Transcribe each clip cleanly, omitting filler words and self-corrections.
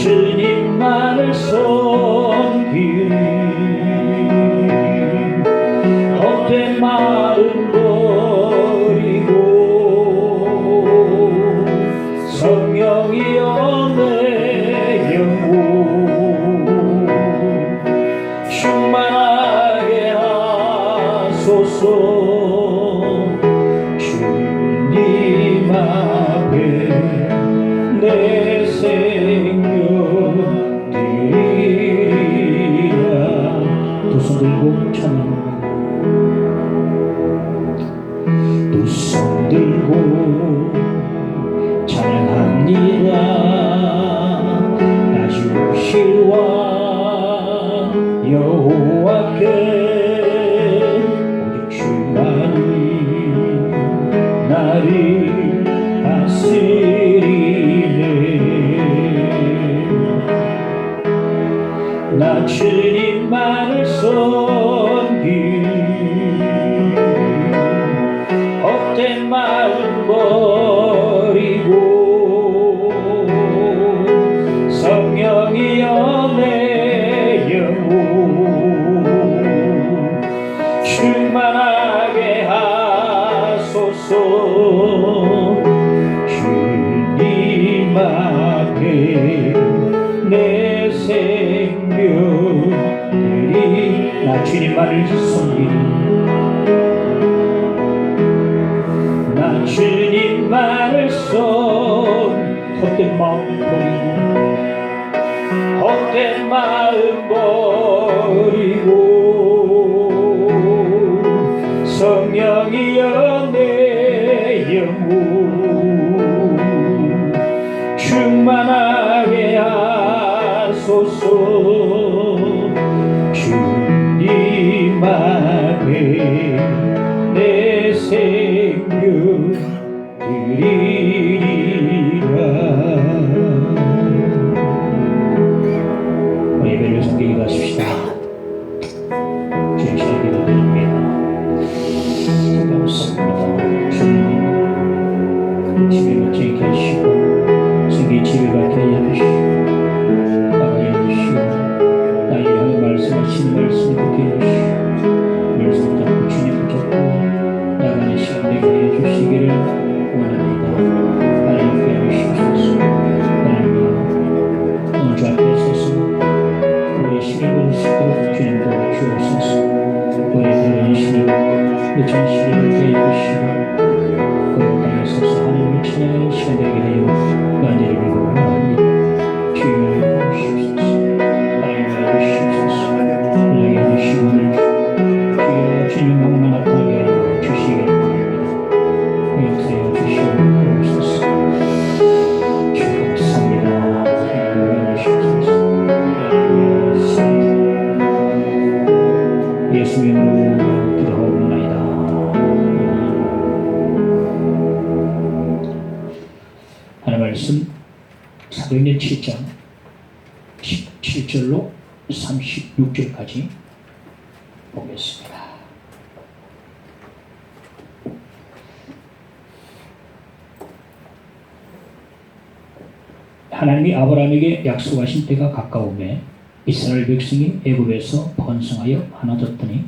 주님만을 섬기리 헛된 마음 버리고 성령이여 내 영혼 충만하게 하소서. 주님 앞에 내 생명 드리리라. 두 손 들고 찬양합니다. 두 손 들고 찬양합니다. 나 주실 왕 여호와께 오직 주만이 나를 다스리네. 나 주님만을 섬기리 헛된 마음 버리고 성령이여 내 영혼 충만하게 하소서. 주님 앞에 내 생명들이 나 주님만을 섬기리 나 주님만을 헛된 마음 버리고 헛된 마음 버리고 성령이여 내 영혼 충만하게 하소서. 주님 앞에 내 생명 드리리라. 예배를 섬기게 하십시다. 주님 시간 기도드립니다. 감사합니다. 주님 집에 멋지게 하시고 승기 집에 밝게 해주시고 나가게 해주시고 나에게 향해 말씀하시는 말씀을 듣게 해주시고 말씀 잡고 주님 붙잡고 나가는 시간 되게 해주시기를 원합니다. 하나님께 해주시옵소서. 하나님 오늘 주 앞에 서서 우리의 시력을 수 있도록 주님 도와주옵소서. 우리의 그런 시력 늦은 시력을 깨어주시고 그런 땅에 서서 하나님을 찬양하는 시간 되게 하여 만일을 원합니다. 주여 주옵소서. 하나님 주옵소서. 우리에게 주시고 주여 주님 몸만 나타나게 하여 주시기를 원합니다. 역사여 주시옵소서. 주여 감사합니다. 주옵소서. 예수의 이름으로 기도하옵나이다. 하나님 말씀 사도행전 7장 17절로 36절까지 보겠습니다. 하나님이 아브라함에게 약속하신 때가 가까우매 이스라엘 백성이 애굽에서 번성하여 많아졌더니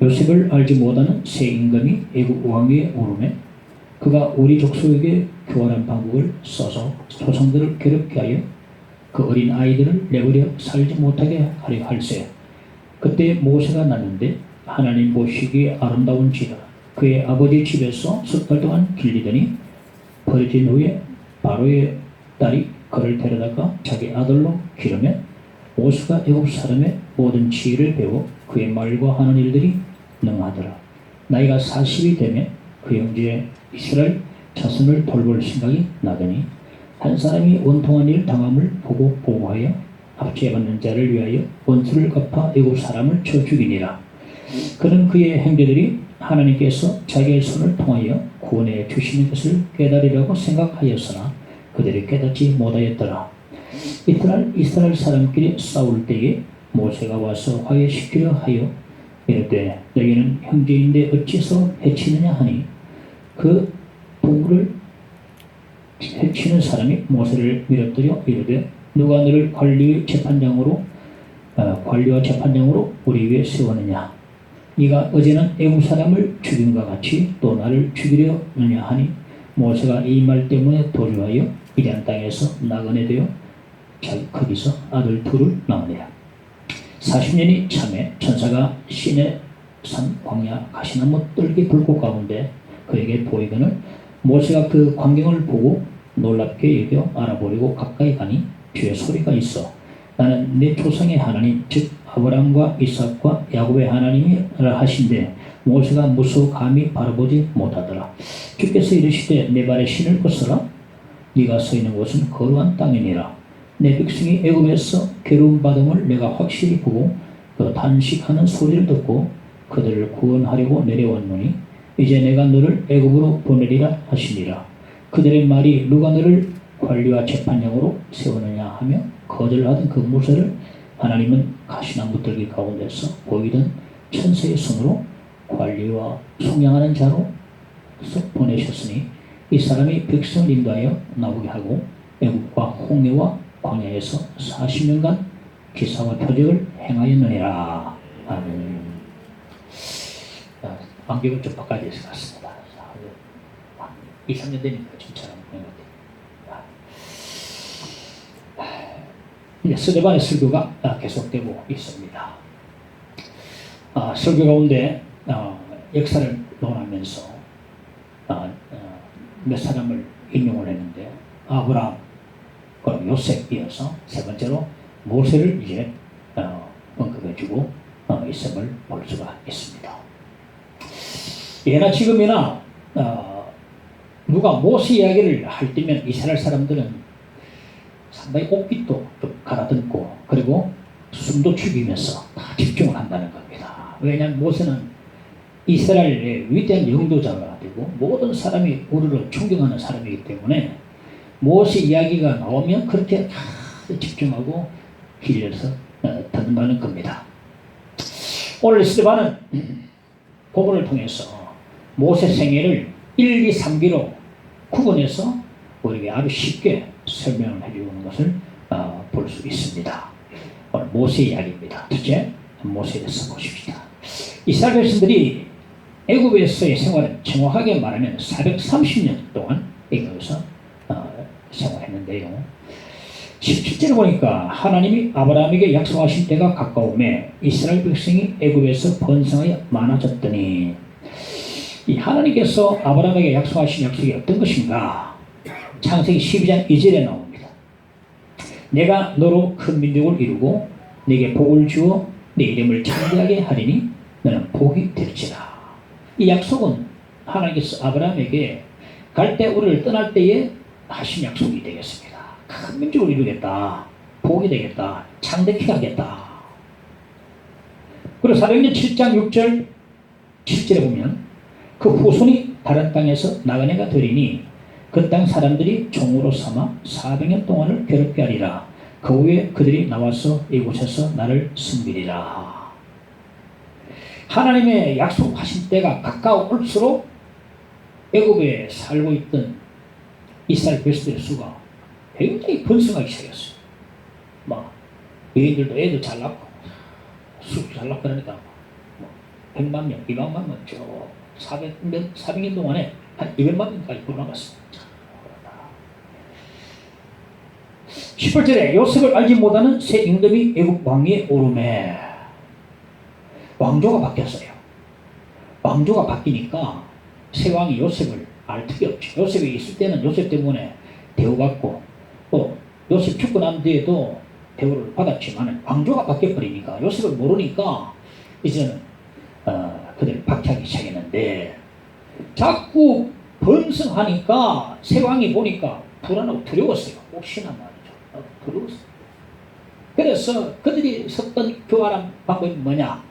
요셉을 알지 못하는 새 임금이 애굽 왕위에 오르매 그가 우리 족속에게 교활한 방법을 써서 조상들을 괴롭게 하여 그 어린 아이들을 내버려 살지 못하게 하려 할세. 그때 모세가 났는데 하나님 보시기에 아름다운지라. 그의 아버지 집에서 석 달 동안 길리더니 버려진 후에 바로의 딸이 그를 데려다가 자기 아들로 기르며 모세가 애굽 사람의 모든 지혜를 배워 그의 말과 하는 일들이 능하더라. 나이가 40이 되면 그 형제 이스라엘 자손을 돌볼 생각이 나더니 한 사람이 원통한 일 당함을 보고 보고하여 압제받는 자를 위하여 원수를 갚아 애굽 사람을 쳐 죽이니라. 그는 그의 형제들이 하나님께서 자기의 손을 통하여 구원해 주시는 것을 깨달으려고 생각하였으나 그들이 깨닫지 못하였더라. 이튿날 이스라엘 사람끼리 싸울 때에 모세가 와서 화해시키려 하여 이르되 너희는 형제인데 어찌서 해치느냐 하니 그 동물을 해치는 사람이 모세를 밀어뜨려 이르되 누가 너를 관리와 재판장으로 우리 위에 세우느냐? 네가 어제는 애국 사람을 죽인과 같이 또 나를 죽이려 하느냐 하니 모세가 이 말 때문에 도주하여 미디안 땅에서 나그네 되어 거기서 아들 둘을 낳으니라. 40년이 참에 천사가 시내 산 광야 가시나무 뜰기 불꽃 가운데 그에게 보이거늘 모세가 그 광경을 보고 놀랍게 여겨 알아보려고 가까이 가니 뒤에 소리가 있어 나는 내 조상의 하나님 즉 아브라함과 이삭과 야곱의 하나님이라 하신데 모세가 무서워 감히 바라보지 못하더라. 주께서 이르시되 내 발에 신을 벗어라. 네가 서 있는 곳은 거룩한 땅이니라. 내 백성이 애굽에서 괴로움 받음을 내가 확실히 보고 그 단식하는 소리를 듣고 그들을 구원하려고 내려왔노니 이제 내가 너를 애굽으로 보내리라 하시니라. 그들의 말이 누가 너를 관리와 재판장으로 세우느냐 하며 거절하던 그 모세를 하나님은 가시나무 들기 가운데서 보이던 천사의 손으로 관리와 속량하는 자로 보내셨으니 이 사람이 백성을 인도하여 나오게 하고 애국과 홍해와 광야에서 40년간 기사와 표적을 행하였느니라. 아멘. 안경을 좀 바꿔야 될 것 같습니다. 2, 3년 되니까 진짜 그런 것 같아요. 스데반의 설교가 계속되고 있습니다. 설교 가운데 역사를 논하면서 몇 사람을 인용을 했는데 아브라함, 그럼 요셉 이어서 세 번째로 모세를 이제 언급해주고 있음을 볼 수가 있습니다. 예나 지금이나 누가 모세 이야기를 할 때면 이스라엘 사람들은 상당히 옥빛도 좀 갈아듬고 그리고 숨도 죽이면서 다 집중을 한다는 겁니다. 왜냐하면 모세는 이스라엘의 위대한 영도자가 되고 모든 사람이 우리를 존경하는 사람이기 때문에 모세 이야기가 나오면 그렇게 다 집중하고 길려서 듣는다는 겁니다. 오늘 스데반은 본문을 통해서 모세 생애를 1, 2, 3기로 구분해서 우리에게 아주 쉽게 설명을 해주는 것을 볼 수 있습니다. 오늘 모세 이야기입니다. 첫째, 모세에 대해서 보십시다. 이스라엘 백성들이 애굽에서의 생활은 정확하게 말하면 430년 동안 애굽에서 생활했는데요. 17절에 보니까 하나님이 아브라함에게 약속하신 때가 가까움에 이스라엘 백성이 애굽에서 번성하여 많아졌더니 이 하나님께서 아브라함에게 약속하신 약속이 어떤 것인가? 창세기 12장 2절에 나옵니다. 내가 너로 큰 민족을 이루고 네게 복을 주어 네 이름을 창대하게 하리니 너는 복이 될지라. 이 약속은 하나님께서 아브라함에게 갈 때 우리를 떠날 때에 하신 약속이 되겠습니다. 큰 민족을 이루겠다. 복이 되겠다. 창대케 하겠다. 그리고 사도행전 7장 6절 7절에 보면 그 후손이 다른 땅에서 나그네가 되리니 그 땅 사람들이 종으로 삼아 400년 동안을 괴롭게 하리라. 그 후에 그들이 나와서 이곳에서 나를 섬기리라. 하나님의 약속하신 때가 가까울수록 애굽에 살고 있던 이스라엘 백성들의 수가 굉장히 번성하기 시작했어요. 막 여인들도 애들 잘 낳고 수 잘 낳고 그러니까 100만 명, 200만 명, 400년 동안에 한 200만 명까지 불어나갔습니다. 18절에 요셉을 알지 못하는 새 임금이 애굽 왕위에 오르매 왕조가 바뀌었어요. 왕조가 바뀌니까 새 왕이 요셉을 알 틈이 없죠. 요셉이 있을 때는 요셉 때문에 대우받고 또 요셉 죽고 난 뒤에도 대우를 받았지만 왕조가 바뀌어버리니까 요셉을 모르니까 이제는 그들이 박해하기 시작했는데 자꾸 번성하니까 새 왕이 보니까 불안하고 두려웠어요. 혹시나 말이죠. 두려웠어요. 그래서 그들이 썼던 교활한 방법이 뭐냐?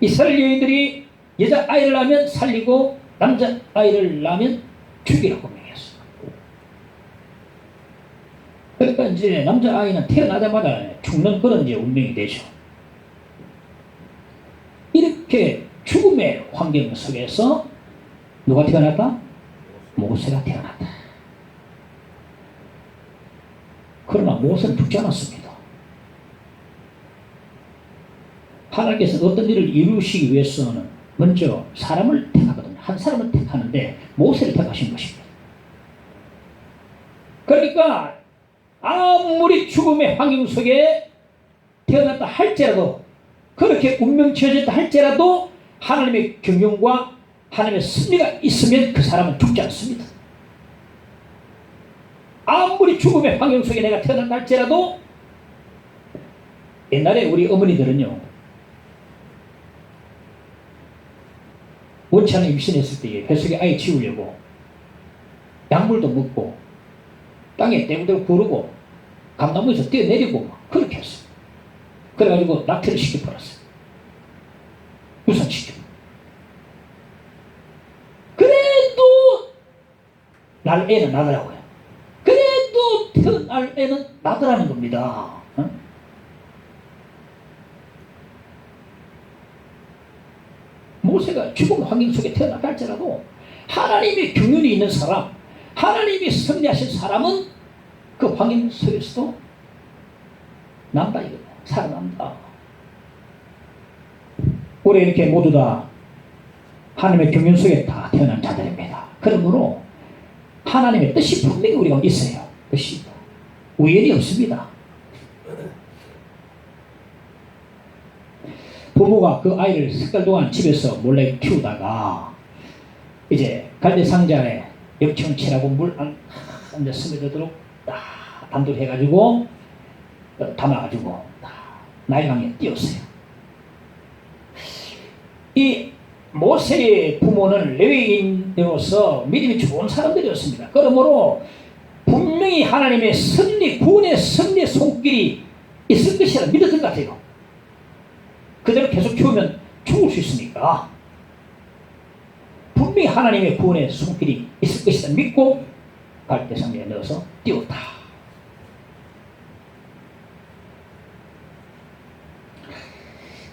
이스라엘 여인들이 여자아이를 낳으면 살리고 남자아이를 낳으면 죽이라고 명했어요. 그러니까 이제 남자아이는 태어나자마자 죽는 그런 이제 운명이 되죠. 이렇게 죽음의 환경 속에서 누가 태어났다? 모세가 태어났다. 모세는 죽지 않았습니다. 하나님께서 어떤 일을 이루시기 위해서는 먼저 사람을 택하거든요. 한 사람을 택하는데 모세를 택하신 것입니다. 그러니까 아무리 죽음의 환경 속에 태어났다 할지라도, 그렇게 운명 지어졌다 할지라도 하나님의 경영과 하나님의 승리가 있으면 그 사람은 죽지 않습니다. 아무리 죽음의 환경 속에 내가 태어난다 할지라도, 옛날에 우리 어머니들은요, 원치 않은 임신했을 때 뱃속에 아이 지우려고 약물도 먹고 땅에 떼구대고 구르고 감나무에서 뛰어내리고 그렇게 했어요. 그래가지고 낙태를 시켜버렸어요. 유산시키고. 그래도 날 애는 나더라고요. 그래도 태어날 애는 나더라는 겁니다. 모세가 죽음 환경 속에 태어났다 할지라도 하나님의 경륜이 있는 사람, 하나님이 승리하신 사람은 그 환경 속에서도 난다 이거예요. 살아난다. 우리 이렇게 모두 다 하나님의 경륜 속에 다 태어난 자들입니다. 그러므로 하나님의 뜻이 분명히 우리가 있어요. 뜻이 우연이 없습니다. 부모가 그 아이를 석 달 동안 집에서 몰래 키우다가 이제 갈대 상자에 염증을 칠하고 물 안 스며들도록 단돌 해가지고 담아가지고 나일강에 띄웠어요. 이 모세의 부모는 레위인으로서 믿음이 좋은 사람들이었습니다. 그러므로 분명히 하나님의 승리, 구원의 승리의 손길이 있을 것이라 믿었던 것 같아요. 그대로 계속 키우면 죽을 수 있으니까 분명히 하나님의 구원의 손길이 있을 것이다 믿고 갈대 상자에 넣어서 띄웠다.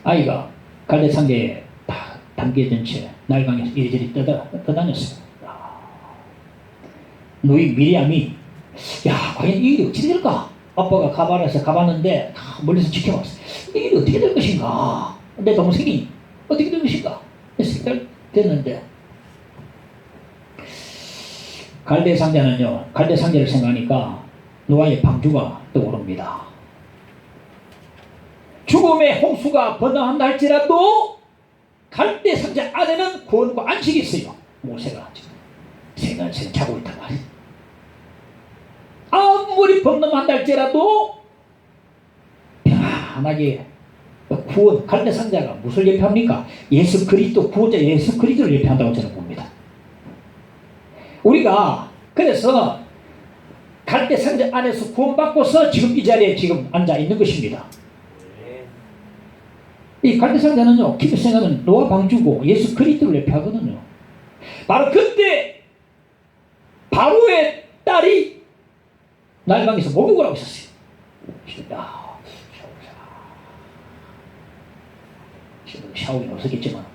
아이가 갈대 상자에 딱 담겨진 채 날강에서 이리저리 떠다녔어요. 누이 미리암이 야 과연 이 일이 어찌 될까? 아빠가 가발에서 가봤는데 멀리서 지켜봤어. 이 일이 어떻게 될 것인가? 내 동생이 어떻게 될 것인가? 색깔 됐는데 갈대 상자는요, 갈대 상자를 생각하니까 노아의 방주가 떠오릅니다. 죽음의 홍수가 번화한다 할지라도 갈대 상자 안에는 구원과 안식이 있어요. 모세가 지금 생각을 자고 있단 말이에요. 아무리 번화한다 할지라도 편안하게 구원, 갈대 상자가 무엇을 예표합니까? 예수 그리스도, 구원자 예수 그리스도를 예표한다고 저는 봅니다. 우리가 그래서 갈대 상자 안에서 구원받고서 지금 이 자리에 지금 앉아 있는 것입니다. 이 갈대 상자는요, 깊이 생각하면 노아 방주고 예수 그리스도를 예표하거든요. 바로 그때 바로의 딸이 날강에서 목욕을 하고 있었어요. 샤워기는 없었겠지만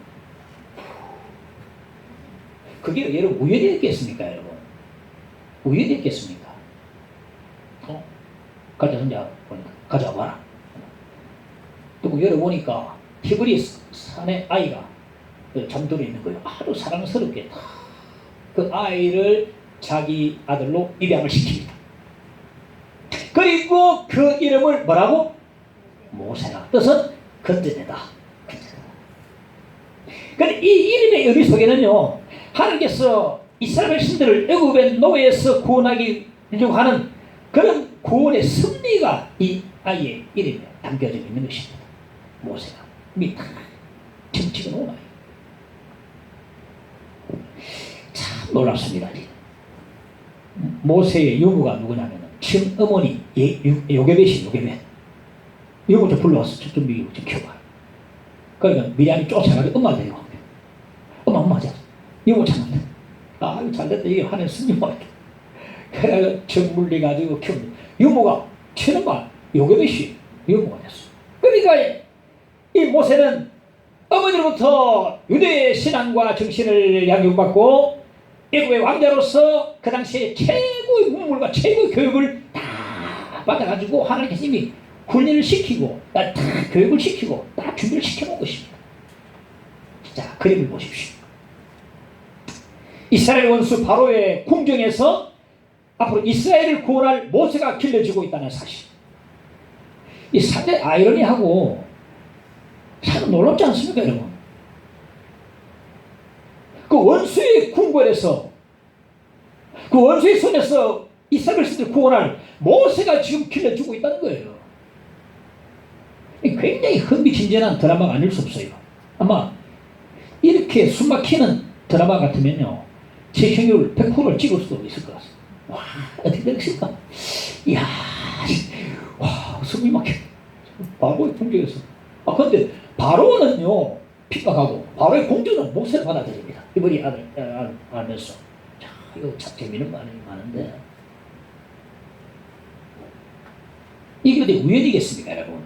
그게 여러분 우연이 있겠습니까? 여러분 우연이 있겠습니까? 갈대 상자 가져와봐라. 또 열어보니까 티브리스 산에 아이가 잠들어 있는 거예요. 아주 사랑스럽게 그 아이를 자기 아들로 입양을 시킵니다. 그리고 그 이름을 뭐라고? 모세라. 뜻은 건져내다. 그런데 이 이름의 의미 속에는요, 하나님께서 이스라엘 백성들을 애굽의 노예에서 구원하기려고 하는 그런 구원의 승리가 이 아이의 이름에 담겨져 있는 것입니다. 모세가 밑에 춤추고 노는 아이. 참 놀랍습니다. 모세의 유부가 누구냐면 친어머니 요게벳이 요게벳. 유부 좀 불러와서 좀 미국 좀 키워봐. 그러니까 미리암이 쫓아가지고 엄마 데리고 온 거예요. 엄마 하자. 유부 찾는데 이거 잘됐다. 이게 하나님 승리만 그래가지고 정물리 가지고 키웁니다. 유부가 친엄마 요게벳이 유부가 됐어. 그러니까 이 모세는 어머니로부터 유대의 신앙과 정신을 양육받고 애굽의 왕자로서 그 당시에 최고의 문물과 최고의 교육을 다 딱 받아가지고 하나님께서 이미 훈련을 시키고 딱 교육을 시키고 딱 준비를 시켜놓은 것입니다. 자, 그림을 보십시오. 이스라엘 원수 바로의 궁정에서 앞으로 이스라엘을 구원할 모세가 길러지고 있다는 사실. 이 상당히 아이러니하고 참 놀랍지 않습니까, 여러분? 그 원수의 궁궐에서 그 원수의 손에서 이스라엘 백성들을 구원할 모세가 지금 길러주고 있다는 거예요. 굉장히 흥미진진한 드라마가 아닐 수 없어요. 아마 이렇게 숨막히는 드라마 같으면요, 시청률 100%를 찍을 수도 있을 것 같습니다. 와, 어떻게 되겠습니까? 이야, 와, 숨이 막혀. 바로의 궁정에서. 근데 바로는요, 핍박하고, 바로의 공주는 모세를 받아들입니다. 이번이 알면서. 자, 이거 참 재미있는 말이 많은데. 이게 어디 우연이겠습니까, 여러분?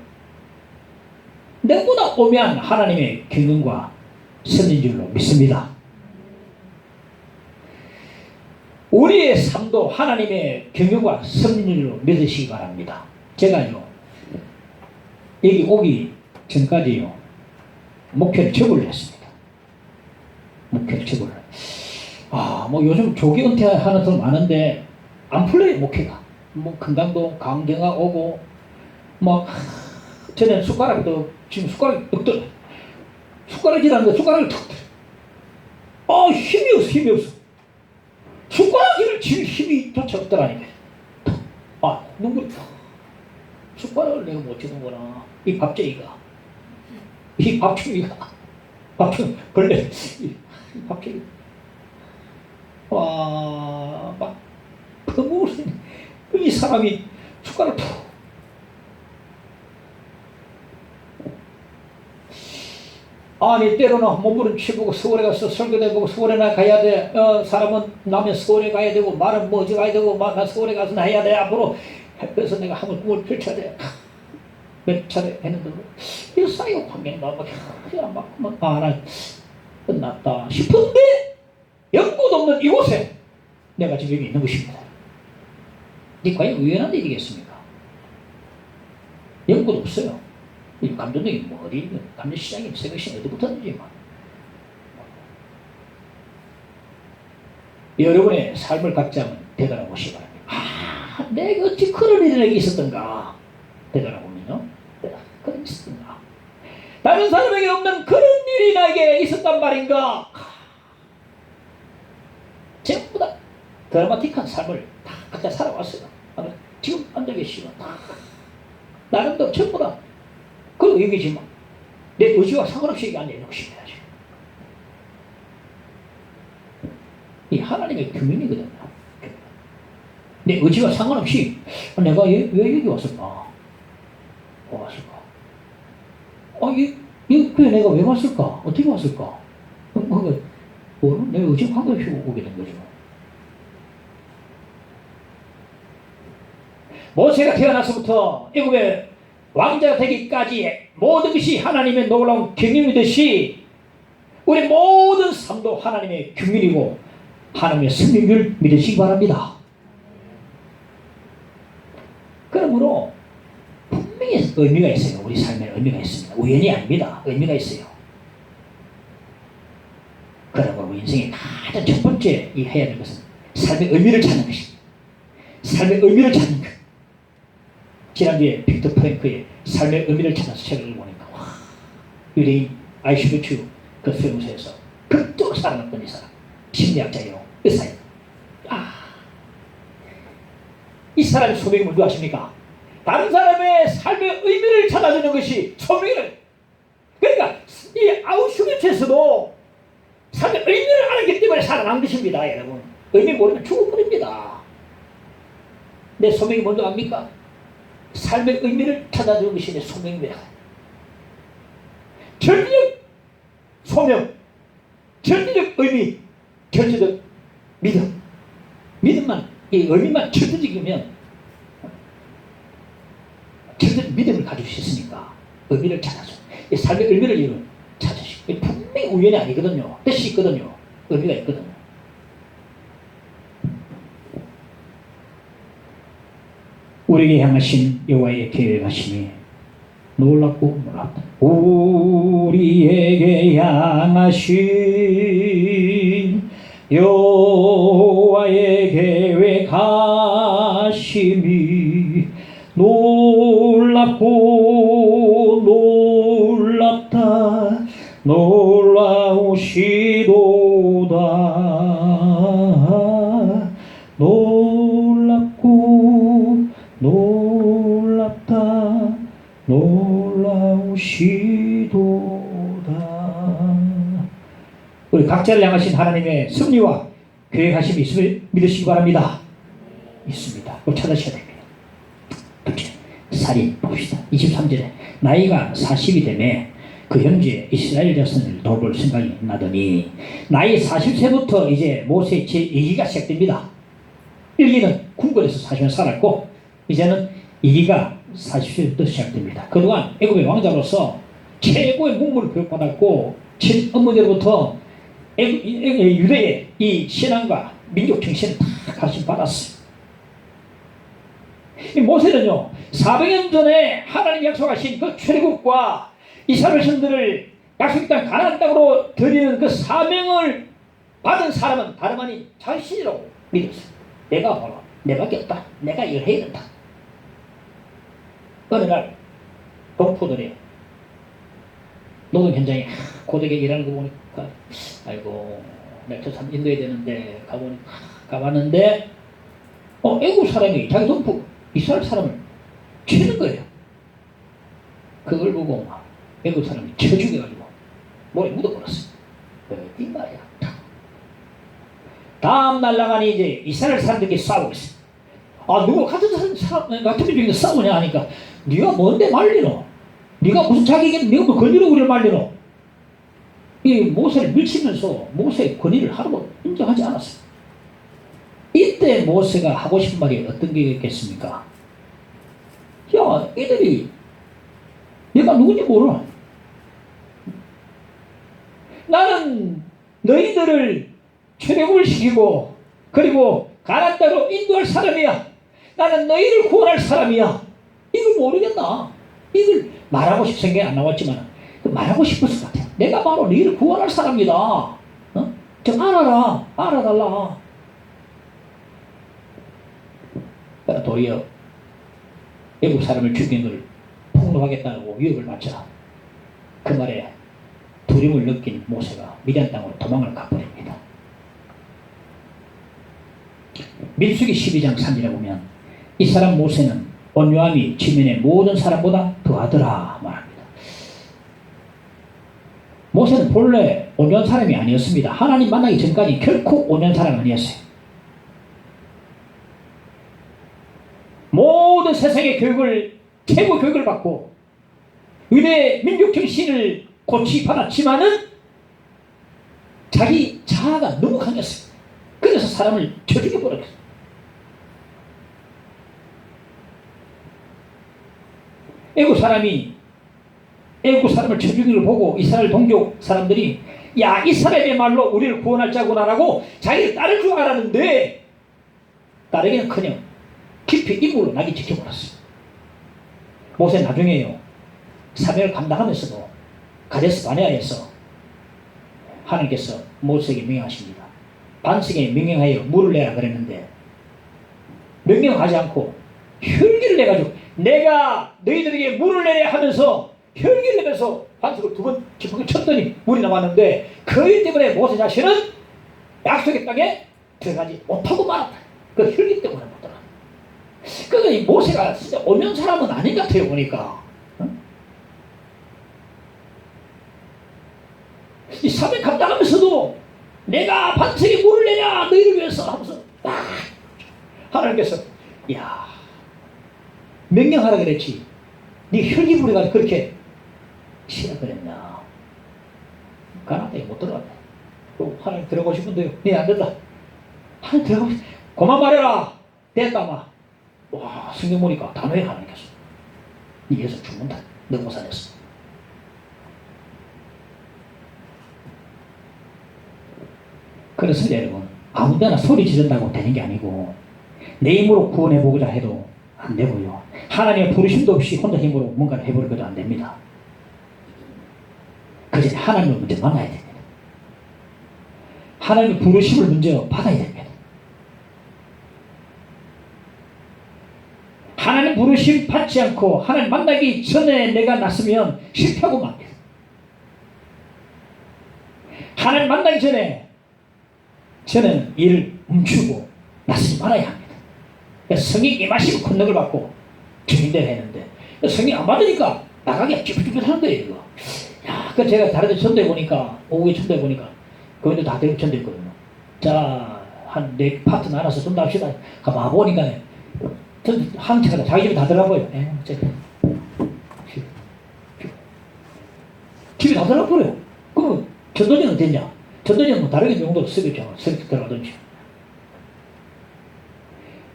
너무나 오묘한 하나님의 경륜과 선인 줄로 믿습니다. 우리의 삶도 하나님의 경륜과 선인으로 믿으시기 바랍니다. 제가요, 여기 오기 전까지요, 목회를 접을 했습니다. 목회를 접을. 뭐 요즘 조기 은퇴하는 사람 많은데, 안 풀려요, 목회가. 뭐, 금강도 강경화 오고, 전에 숟가락도, 지금 숟가락이 뚝 들어. 숟가락질하는데 숟가락을 툭 들어. 힘이 없어, 힘이 없어. 숟가락질을 칠 힘이 조차 없더라니까. 눈물이 숟가락을 내가 못 치는구나. 이 밥쟁이가. 이 밥충이가. 벌레. 이 밥쟁이. 막, 이 사람이 숟가락을 툭. 아니, 때로는 몸부림 치고 서울에 가서 설교해보고 서울에나 가야 돼. 사람은 나면 서울에 가야 되고, 말은 뭐 어디 가야 되고, 나 서울에 가서 해야 돼. 앞으로. 그래서 내가 한번 꿈을 펼쳐야 돼. 몇 차례 했는데, 이 사이가 환경이 나 끝났다 싶은데, 연꽃 없는 이곳에 내가 지금 여기 있는 것입니다. 이게 과연 우연한 일이겠습니까? 연꽃 없어요. 이 감독이 어디, 감독시장이 새벽시 어디부터인지 여러분의 삶을 갖지 않으면 대단한 것이 바랍니다. 내가 어찌 그런 일이 내게 있었던가. 대단하군요. 그런 일이 있었던가. 다른 사람에게 없는 그런 일이 나에게 있었단 말인가. 전부 다 드라마틱한 삶을 다 각자 살아왔어요. 지금 앉아 계시면 나름대로 전부 다 그리고 얘기지만 내 의지와 상관없이 얘기 안 해놓고 싶어요. 이 하나님의 규명이거든요. 내 의지와 상관없이 내가 왜 여기 왔을까? 그래 내가 왜 왔을까? 어떻게 왔을까? 내 의지와 상관없이 오게 된 거죠. 모세가 태어나서부터 애굽의 왕자가 되기까지 모든 것이 하나님의 놀라운 경륜이듯이 우리 모든 삶도 하나님의 경륜이고 하나님의 승리를 믿으시기 바랍니다. 그러므로 분명히 의미가 있어요. 우리 삶에 의미가 있습니다. 우연이 아닙니다. 의미가 있어요. 그러므로 우리 인생의 가장 첫 번째 해야 될 것은 삶의 의미를 찾는 것입니다. 삶의 의미를 찾는 것. 지난주에 빅터 프랭크의 삶의 의미를 찾아서 책을 보니까 유대인 아이슈비츠 그 수용소에서 극도로 사랑했던 이 사람, 심리학자예요. 의사예요. 이 사람의 소명이 뭔지 아십니까? 다른 사람의 삶의 의미를 찾아주는 것이 소명이에요. 그러니까 이 아우슈비츠에서도 삶의 의미를 알았기 때문에 살아난 것입니다. 여러분, 의미 모르면 죽어버립니다. 내 소명이 뭔지 압니까? 삶의 의미를 찾아주는 것이 내 소명입니다. 절대적 소명, 절대적 의미, 절대적 믿음. 믿음만, 이 의미만 절대적이면 절대적 믿음을 가질 수 있으니까 의미를 찾아줘. 이 삶의 의미를 찾으시고, 분명히 우연이 아니거든요. 뜻이 있거든요. 의미가 있거든요. 우리에게 향하신 여호와의 계획하심이 놀랍고 놀랍다. 우리에게 향하신 여호와의 계획하심이 놀랍고 놀랍다. 놀라우시도다. 놀랍고 놀랍다. 놀라우시도다. 우리 각자를 향하신 하나님의 섭리와 계획하심이 있음을 믿으시기 바랍니다. 있습니다. 그걸 찾으셔야 됩니다. 둘째, 살인 봅시다. 23절에 나이가 40이 되매 그 형제 이스라엘 자손을 돌볼 생각이 나더니, 나이 40세부터 이제 모세의 제2기가 시작됩니다. 1기는 궁궐에서 40년 살았고, 이제는 2기가 40세부터 시작됩니다. 그동안 애굽의 왕자로서 최고의 문물을 교육받았고, 친어머니로부터 유대의 이 신앙과 민족 정신을 다 가르침 받았어요. 이 모세는요, 400년 전에 하나님 약속하신 그 출애굽과 이스라엘 백성들을 약속의 땅 가나안 땅으로 드리는 그 사명을 받은 사람은 다름 아닌 자신이라고 믿었어요. 내가 바로 내밖에 없다. 내가 이걸 해야 된다. 어느 날 동포들이 노동 현장에 고되게 일하는 거 보니까, 아이고 내가 저 사람 인도해야 되는데 가봤는데 애국 사람이 자기 동포 이스라엘 사람을 치는 거예요. 그걸 보고 막 애국 사람이 쳐 죽여가지고 머리 묻어버렸어요. 이 말이야. 다음 날 나가니 이제 이스라엘 사람들끼리 싸우고 있어요. 누가 같은 민족인데 싸우냐 하니까, 네가 뭔데 말리노? 네가 무슨 자격이, 네가 뭐 권위로 우리를 말리노? 이 모세를 밀치면서 모세의 권위를 하나도 인정하지 않았어요. 이때 모세가 하고 싶은 말이 어떤 게 있겠습니까? 야, 이들이 내가 누군지 몰라. 나는 너희들을 출애굽을 시키고 그리고 가나안 땅으로 인도할 사람이야. 나는 너희를 구원할 사람이야. 이걸 모르겠나? 이걸 말하고 싶은 생각이 안 나왔지만 말하고 싶었을 것 같아요. 내가 바로 너희를 구원할 사람이다. 좀 알아라. 알아달라. 도리어 애국 사람을 죽인 걸 폭로하겠다고 위협을 받자 그 말에 두려움을 느낀 모세가 미디안 땅으로 도망을 가버립니다. 민수기 12장 3절에 보면 이 사람 모세는 온유함이 지면의 모든 사람보다 더하더라 말합니다. 모세는 본래 온유한 사람이 아니었습니다. 하나님 만나기 전까지 결코 온유한 사람이 아니었어요. 모든 세상의 교육을, 최고 교육을 받고 의대 민족 정신을 고치 받았지만은 자기 자아가 너무 강했어요. 그래서 사람을 쳐 죽여버렸어요. 애국 사람을 쳐 죽이는 걸 보고 이스라엘 동족 사람들이, 야, 이 사람의 말로 우리를 구원할 자구나라고 자기를 따를 줄 알았는데 따르기는커녕 깊이 인물로 낙이 지켜버렸어요. 모세 나중에요, 사명을 감당하면서도 가데스 바네아에서 하나님께서 모세에게 명령하십니다. 반석에 명령하여 물을 내라 그랬는데 명령하지 않고 혈기를 내가지고 내가 너희들에게 물을 내려 하면서 혈기를 내면서 반석을 두 번 지붕에 쳤더니 물이 나왔는데, 그일 때문에 모세 자신은 약속의 땅에 들어가지 못하고 말았다. 그 혈기 때문에 못 들어갔다. 그러니까 이 모세가 진짜 온유한 사람은 아닌 것 같아요, 보니까. 이 사명 감당하면서도 내가 반석에 물을 내냐 너희를 위해서 하면서 하나님께서, 야, 명령하라 그랬지 네 혈기 부리가 그렇게 싫어 그랬냐. 가나안 땅에 못 들어갔다. 하나님 들어가고 싶은데요, 네 안 된다. 하나님 들어가고 싶, 그만 말해라. 됐다 마. 와, 성경 보니까 단호히 하나님께서 네 위해서 죽는다. 너 못 살렸어. 그래서 여러분, 아무데나 소리 지른다고 되는 게 아니고 내 힘으로 구원해보고자 해도 안 되고요. 하나님의 부르심도 없이 혼자 힘으로 뭔가를 해버려도 안 됩니다. 그 전에 하나님을 먼저 만나야 됩니다. 하나님의 부르심을 먼저 받아야 됩니다. 하나님 부르심 받지 않고 하나님 만나기 전에 내가 났으면 실패하고 맙니다. 하나님 만나기 전에 저는 일을 멈추고 나서지 말아야 합니다. 성령 임하시고 권능을 받고 주인대로 했는데 성령 안 받으니까 나가기가 쭈뼛쭈뼛하는 거예요. 이거. 야, 그 제가 다른 데 전도해 보니까 오후에 전도해 보니까 그분들 다 대구 전도했거든요. 자, 한 네 파트 나눠서 전도합시다. 가만 보니까 한 채가 자기 집에 다 들어가버려요. 집에 다 들어가버려요. 그럼 전도전은 됐냐? 전도전은 뭐 다르게 용도로 쓰겠죠. 쓰게 들어가든지.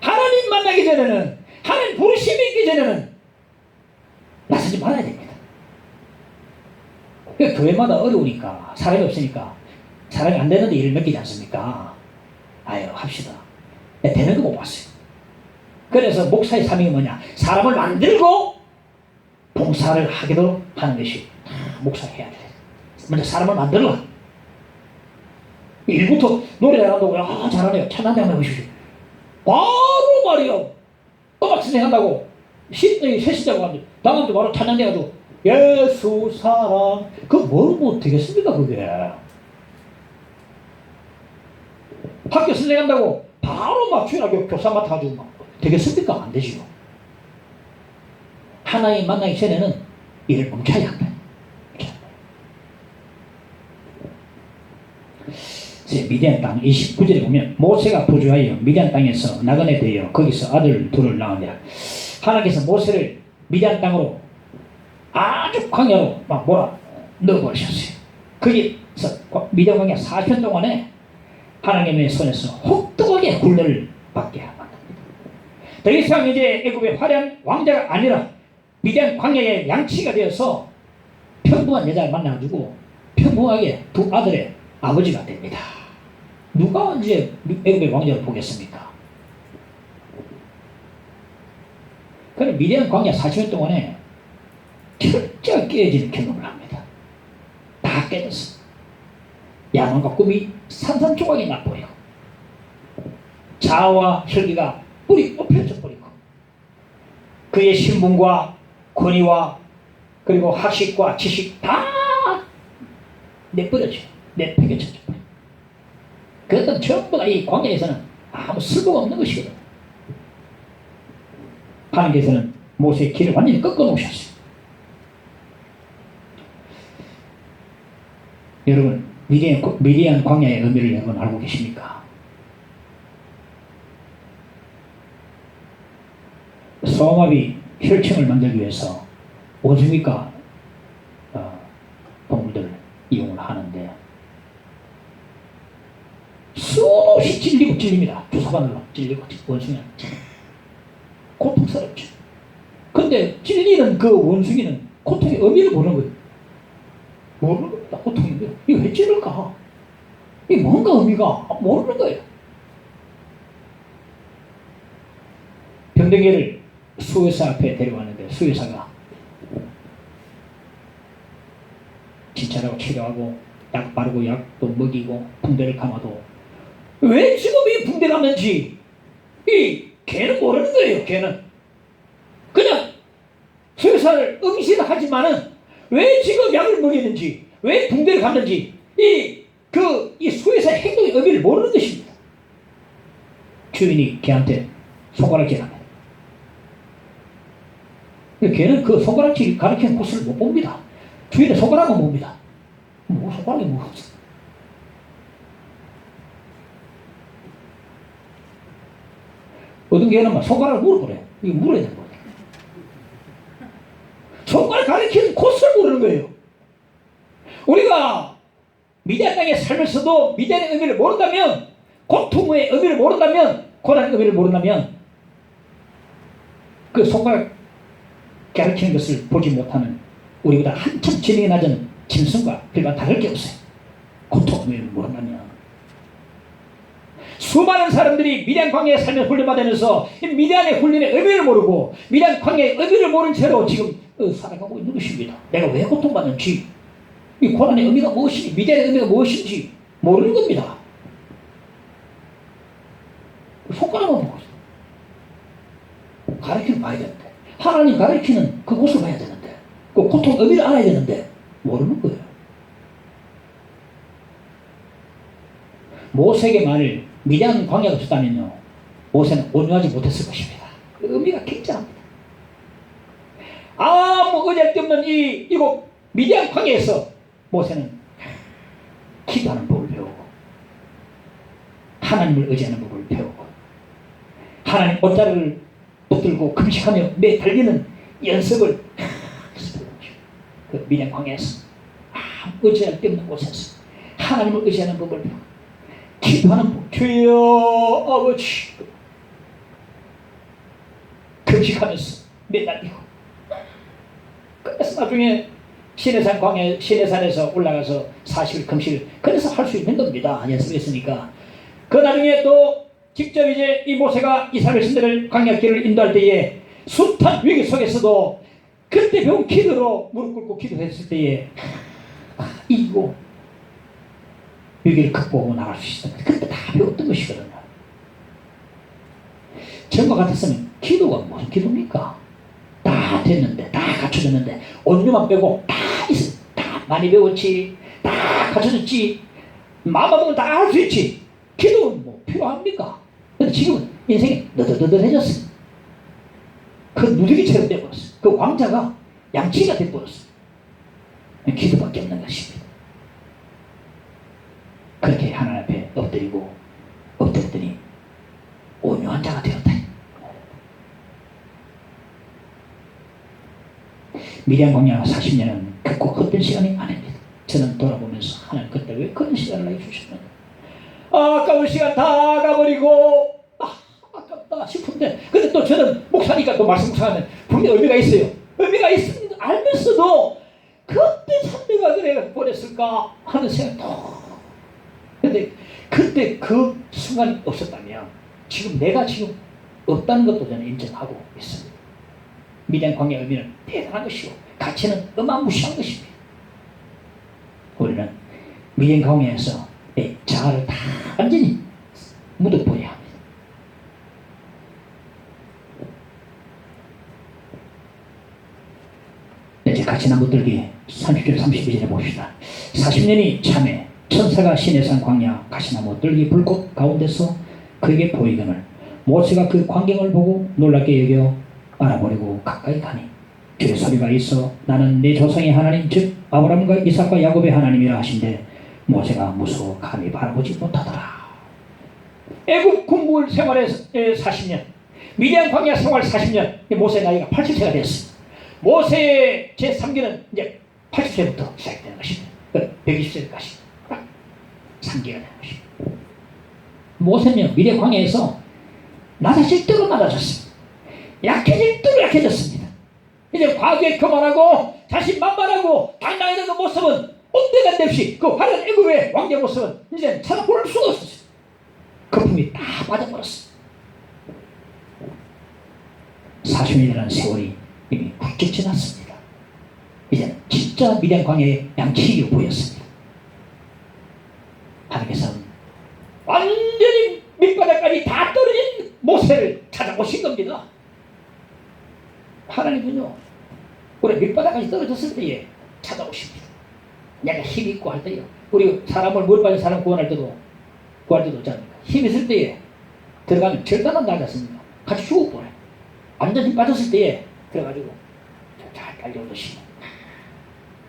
하나님 만나기 전에는, 하나님 부르심이 있기 전에는 나서지 말아야 됩니다. 교회마다 어려우니까, 사람이 없으니까, 사람이 안 되는데 일을 맡기지 않습니까? 아유, 합시다. 되는 거 못 봤어요. 그래서 목사의 사명이 뭐냐? 사람을 만들고 봉사를 하기도 하는 것이 목사 해야 돼. 먼저 사람을 만들어. 일부터 노래 잘한다고, 야, 잘하네요. 찬양대 한번 해보십시오. 바로 말이요. 음악 선생한다고, 새신자고 하는데, 다음 주 바로 찬양대 가지고, 예수 사랑. 그거 뭐 되겠습니까, 그게? 학교 선생한다고, 바로 막 주일학교 교사 맡아가지고 막, 되겠습니까? 안 되지요. 하나님 만나기 전에는 일을 멈춰야 한다. 미디안 땅 29절에 보면 모세가 부주하여 미디안 땅에서 나그네 되어 거기서 아들 둘을 낳으니라. 하나님께서 모세를 미디안 땅으로 아주 광야로 막 넣어버리셨어요. 거기서 미디안 광야 40년 동안에 하나님의 손에서 혹독하게 훈련을 받게 합니다. 더 이상 이제 애굽의 화려한 왕자가 아니라 미디안 광야의 양치가 되어서 평범한 여자를 만나가지고 평범하게 두 아들의 아버지가 됩니다. 누가 이제 애굽의 왕자를 보겠습니까? 그럼 미디안 광야 40년 동안에 철저히 깨어지는 경험을 합니다. 다 깨졌어. 야망과 꿈이 산산조각이 나버리고 자아와 혈기가 뿌리 뽑혀져 버리고 그의 신분과 권위와 그리고 학식과 지식 다 내버려져, 내팽개쳐져 버려. 그랬던 전부 다 이 광야에서는 아무 쓸모가 없는 것이거든. 하나님께서는 모세의 길을 완전히 꺾어 놓으셨어요. 여러분, 미디안 광야의 의미를 여러분 알고 계십니까? 소아마비 혈청을 만들기 위해서 원숭이과 동물들을 이용을 하는데 수없이 찔립니다. 주사바늘로 찔리고 원숭이는 고통스럽죠. 근데 찔리는 그 원숭이는 고통의 의미를 모르는 거예요. 모르는 겁니다. 고통의 의미. 이거 왜 찔릴까? 이게 뭔가 의미가 모르는 거예요. 병댕이를 수의사 앞에 데려왔는데 수의사가 진찰하고 치료하고 약 바르고 약도 먹이고 붕대를 감아도 왜 지금 이 붕대 감는지 이 걔는 모르는 거예요. 걔는 그냥 수의사를 응신하지만은 왜 지금 약을 먹이는지 왜 붕대를 감는지 이 수의사의 행동의 의미를 모르는 것입니다. 주인이 걔한테 손가락질 합니다. 걔는 그 손가락질 가르치는 코스를 못 봅니다. 주인의 손가락은 봅니다. 뭐 손가락이 뭐가 없어. 어떤 개는 막 손가락을 물어보래요. 이거 물어야 되는 거예요. 손가락 가르치는 코스를 모르는 거예요. 우리가 미디안 땅에 살면서도 미디안의 의미를 모른다면, 고통의 의미를 모른다면, 고난의 의미를 모른다면 그 손가락 가르치는 것을 보지 못하는 우리보다 한참 지능이 낮은 짐승과 별반 다를 게 없어요. 고통의 의미를 모른다면. 수많은 사람들이 미디안 광야에 살며 훈련받으면서 미디안의 훈련의 의미를 모르고 미디안 광야의 의미를 모른 채로 지금 살아가고 있는 것입니다. 내가 왜 고통받는지, 이 고난의 의미가 무엇인지, 미디안의 의미가 무엇인지 모르는 겁니다. 손가락만 보고 있어. 가르치는 봐야 되는데, 하나님 가르치는 그곳을 봐야 되는데, 그 고통 의미를 알아야 되는데 모르는 거예요. 모세에게 만일 미디안 광야가 없었다면요, 모세는 온유하지 못했을 것입니다. 그 의미가 굉장합니다. 아무 의지할 데 없는 이곳 미디안 광야에서 모세는 기도하는 법을 배우고 하나님을 의지하는 법을 배우고 하나님 옷자락을 붙들고 금식하며 매 달리는 연습을 그 미디안 광야에서 아무 의지할 데 없는 곳에서 하나님을 의지하는 법을 배우고 기도하는 법, 주여 아버지 금식하면서 매달리고 그래서 나중에 시내산 광야 시내산에서 올라가서 40일 금식을 그래서 할 수 있는 겁니다. 연습했으니까. 그 나중에 또 직접 이제 이 모세가 이스라엘 신들을 광야길을 인도할 때에 숱한 위기 속에서도 그때 배운 기도로 무릎 꿇고 기도했을 때에 이기고 위기를 극복하고 나갈 수 있었던 그때 다 배웠던 것이거든요. 전과 같았으면 기도가 무슨 기도입니까? 다 됐는데, 다 갖춰졌는데, 온유만 빼고 다 있어. 다 많이 배웠지, 다 갖춰졌지, 마음만 먹으면 다 할 수 있지. 기도는 뭐 필요합니까? 근데 지금은 인생이 너덜너덜해졌어. 그 누더기처럼 돼버렸어. 그 왕자가 양치기가 돼버렸어. 기도밖에 없는 것입니다. 그렇게 하나님 앞에 엎드렸더니 온유한 자가 되었다. 미디안 광야 40년은 결코 헛된 시간이 아닙니다. 저는 돌아보면서 하나님 그때 왜 그런 시간을 내게 주셨는가? 아까운 시간 다 가버리고 아깝다 싶은데, 근데 또 저는 목사니까 또 말씀 묵상하면 분명히 의미가 있어요. 의미가 있습니다. 알면서도 그때 참 내가 그래 보냈을까 하는 생각도. 근데 그때 그 순간이 없었다면 지금 내가 지금 없다는 것도 저는 인정하고 있습니다. 미디안 광야의 의미는 대단한 것이고 가치는 어마무시한 것입니다. 우리는 미디안 광야에서 내 자아를 다 완전히 묻어버려야 합니다. 이제 가치나무 들기 30절 32절에 봅시다. 40년이 참에 천사가 시내산 광야 가시나무 들기 불꽃 가운데서 그에게 보이거늘 모세가 그 광경을 보고 놀랍게 여겨 알아보려고 가까이 가니 주의 소리가 있어 나는 내 조상의 하나님 즉 아브라함과 이삭과 야곱의 하나님이라 하신데 모세가 무서워 감히 바라보지 못하더라. 애굽 군부 생활에서 40년, 미디안 광야 생활 40년, 모세의 나이가 80세가 됐습니다. 모세의 제3기는 이제 80세부터 시작되는 것입니다. 120세까지 3기가 되는 것입니다. 모세는 미디안 광야에서 낮아질 대로 낮아졌습니다. 약해질 대로 약해졌습니다. 이제 과거에 그만하고 자신만만하고 당당했던 그 모습은 온데간데 없이 그 화려한 애굽의 왕자 모습은 이제 찾아볼 수가 없었어요. 거품이 다 빠져버렸어요. 40년이라는 세월이 이미 훌쩍 지났습니다. 이제는 진짜 미디안 광야의 양치기로 보였습니다. 하나님께서는 완전히 밑바닥까지 다 떨어진 모세를 찾아오신 겁니다. 하나님은요, 우리 밑바닥까지 떨어졌을 때에 찾아오십니다. 내가 힘이 있고 할 때요. 우리 사람을 물 빠진 사람 구할 때도 없지 않습니까? 힘 있을 때에 들어가면 절단은 나지 않습니까? 같이 죽어버려요. 완전 힘 빠졌을 때에 들어가지고 잘 달려오듯이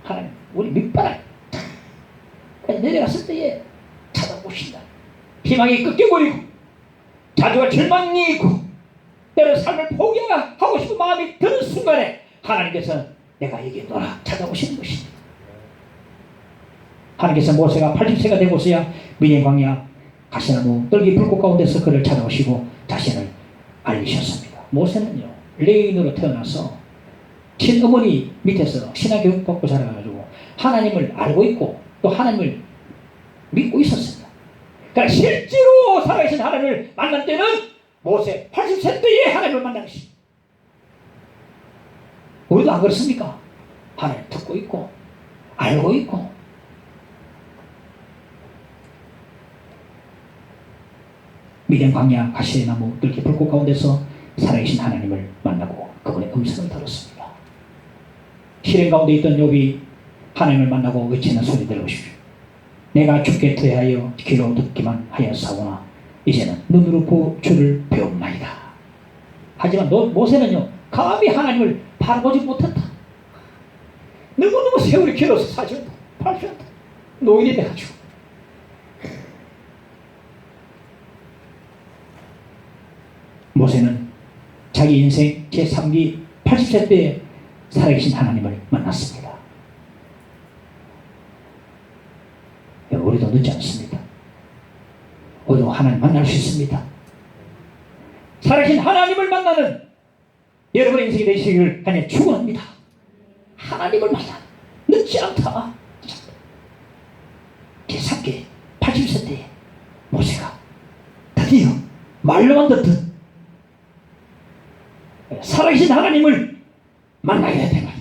하나님 우리 밑바닥 내려갔을 때에 찾아오신다. 희망이 꺾여버리고 자주와 절망이 있고 때로 삶을 포기하고 싶은 마음이 드는 순간에 하나님께서 내가 여기에 너라 찾아오시는 것입니다. 하나님께서 모세가 80세가 되고서야 미디안 광야 가시나무 떨기 불꽃 가운데서 그를 찾아오시고 자신을 알리셨습니다. 모세는요, 레인으로 태어나서 친어머니 밑에서 신앙교육 받고 자라가지고 하나님을 알고 있고 또 하나님을 믿고 있었습니다. 그러니까 실제로 살아계신 하나님을 만난 때는 모세 80세 때에 하나님을 만난 것입니다. 우리도 안 그렇습니까? 하나님 듣고 있고 알고 있고. 미디안 광야 가시의 나무 뜰기 불꽃 가운데서 살아계신 하나님을 만나고 그분의 음성을 들었습니다. 실행 가운데 있던 욥이 하나님을 만나고 외치는 소리 들으십시오. 내가 주께 대하여 귀로 듣기만 하였사오나 이제는 눈으로 보 주를 배움나이다. 하지만 모세는요 감히 하나님을 바라보지 못했다. 너무너무 세월이 길어서 40년, 80년 노인이 돼가지고 모세는 자기 인생 제3기 80세 때에 살아계신 하나님을 만났습니다. 우리도 늦지 않습니다. 우리도 하나님 만날 수 있습니다. 살아계신 하나님을 만나는 여러분의 인생이 되시기를 하나님 축원합니다. 하나님을 만나 늦지 않다. 제3기 80세 때에 모세가 드디어 말로만 듣던 살아계신 하나님을 만나야 되는 거예요.